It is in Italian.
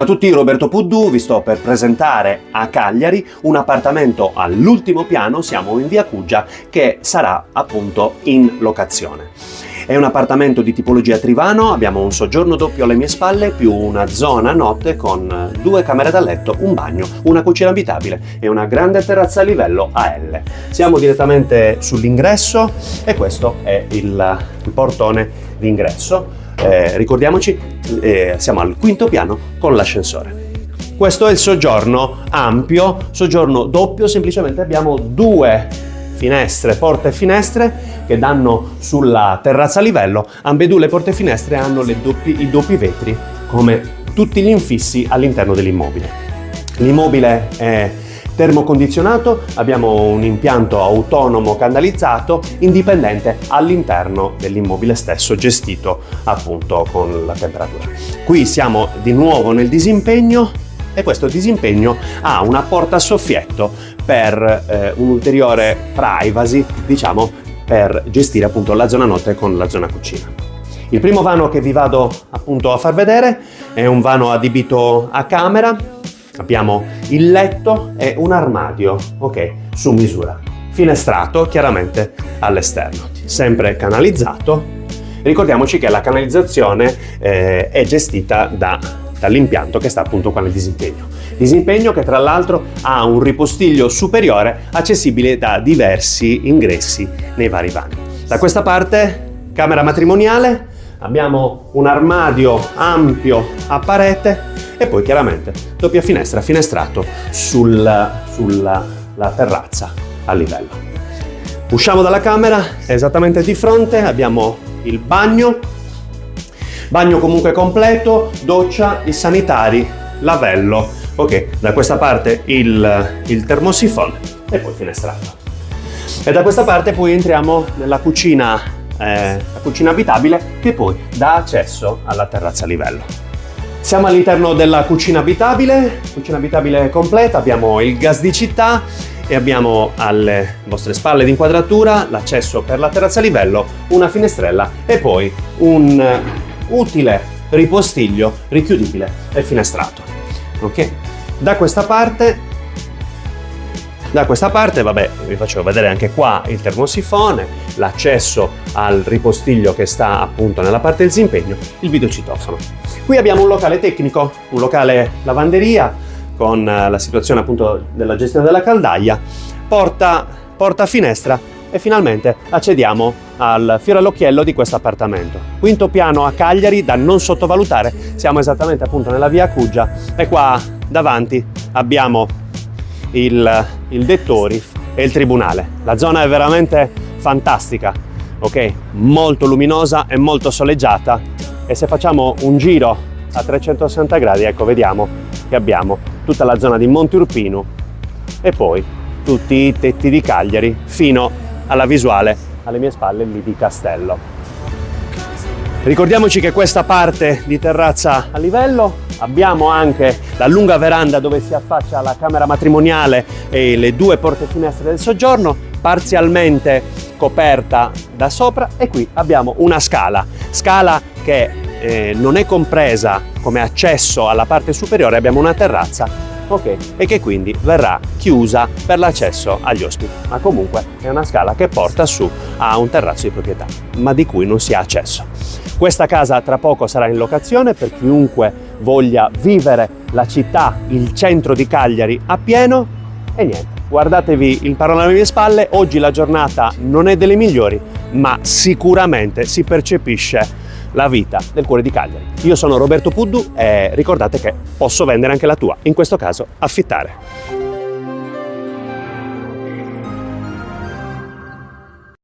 Ciao a tutti, Roberto Puddu, vi sto per presentare a Cagliari un appartamento all'ultimo piano, siamo in via Cuggia, che sarà appunto in locazione. È un appartamento di tipologia trivano, abbiamo un soggiorno doppio alle mie spalle più una zona notte con 2 camere da letto, un bagno, una cucina abitabile e una grande terrazza a livello a L. Siamo direttamente sull'ingresso e questo è il portone d'ingresso. Ricordiamoci, siamo al 5° piano con l'ascensore. Questo è il soggiorno ampio, soggiorno doppio, semplicemente abbiamo 2 finestre, porte e finestre che danno sulla terrazza a livello. Ambedue le porte e finestre hanno i doppi vetri come tutti gli infissi all'interno dell'immobile. L'immobile è termocondizionato, abbiamo un impianto autonomo canalizzato indipendente all'interno dell'immobile stesso, gestito appunto con la temperatura. Qui siamo di nuovo nel disimpegno e questo disimpegno ha una porta a soffietto per un'ulteriore privacy, diciamo, per gestire appunto la zona notte con la zona cucina. Il primo vano che vi vado appunto a far vedere è un vano adibito a camera. Abbiamo il letto e un armadio, ok, su misura, finestrato chiaramente all'esterno, sempre canalizzato. Ricordiamoci che la canalizzazione è gestita dall'impianto che sta appunto qua nel disimpegno. Disimpegno che tra l'altro ha un ripostiglio superiore accessibile da diversi ingressi nei vari vani. Da questa parte, camera matrimoniale, abbiamo un armadio ampio a parete e poi chiaramente doppia finestra, finestrato sulla terrazza a livello. Usciamo dalla camera, esattamente di fronte abbiamo il bagno comunque completo, doccia, i sanitari, lavello, ok, da questa parte il termosifone e poi finestrato. E da questa parte poi entriamo nella cucina, la cucina abitabile che poi dà accesso alla terrazza a livello. Siamo all'interno della cucina abitabile completa, abbiamo il gas di città e abbiamo alle vostre spalle di inquadratura l'accesso per la terrazza a livello, una finestrella e poi un utile ripostiglio richiudibile e finestrato. Ok? Da questa parte, vabbè, vi faccio vedere anche qua il termosifone, l'accesso al ripostiglio che sta appunto nella parte del disimpegno, il videocitofono. Qui abbiamo un locale tecnico, un locale lavanderia con la situazione appunto della gestione della caldaia, porta finestra e finalmente accediamo al fiore all'occhiello di questo appartamento. 5° piano a Cagliari, da non sottovalutare, siamo esattamente appunto nella via Cuggia e qua davanti abbiamo il dettori e il tribunale. La zona è veramente fantastica, ok? Molto luminosa e molto soleggiata e se facciamo un giro a 360 gradi, ecco, vediamo che abbiamo tutta la zona di Monte Urpinu e poi tutti i tetti di Cagliari fino alla visuale alle mie spalle lì di Castello. Ricordiamoci che questa parte di terrazza a livello abbiamo anche la lunga veranda dove si affaccia la camera matrimoniale e le 2 porte e finestre del soggiorno, parzialmente coperta da sopra, e qui abbiamo una scala che non è compresa come accesso alla parte superiore, abbiamo una terrazza, ok, e che quindi verrà chiusa per l'accesso agli ospiti, ma comunque è una scala che porta su a un terrazzo di proprietà, ma di cui non si ha accesso. Questa casa tra poco sarà in locazione per chiunque voglia vivere la città, il centro di Cagliari a pieno. E niente, guardatevi il panorama alle mie spalle, oggi la giornata non è delle migliori, ma sicuramente si percepisce la vita del cuore di Cagliari. Io sono Roberto Puddu e ricordate che posso vendere anche la tua, in questo caso affittare.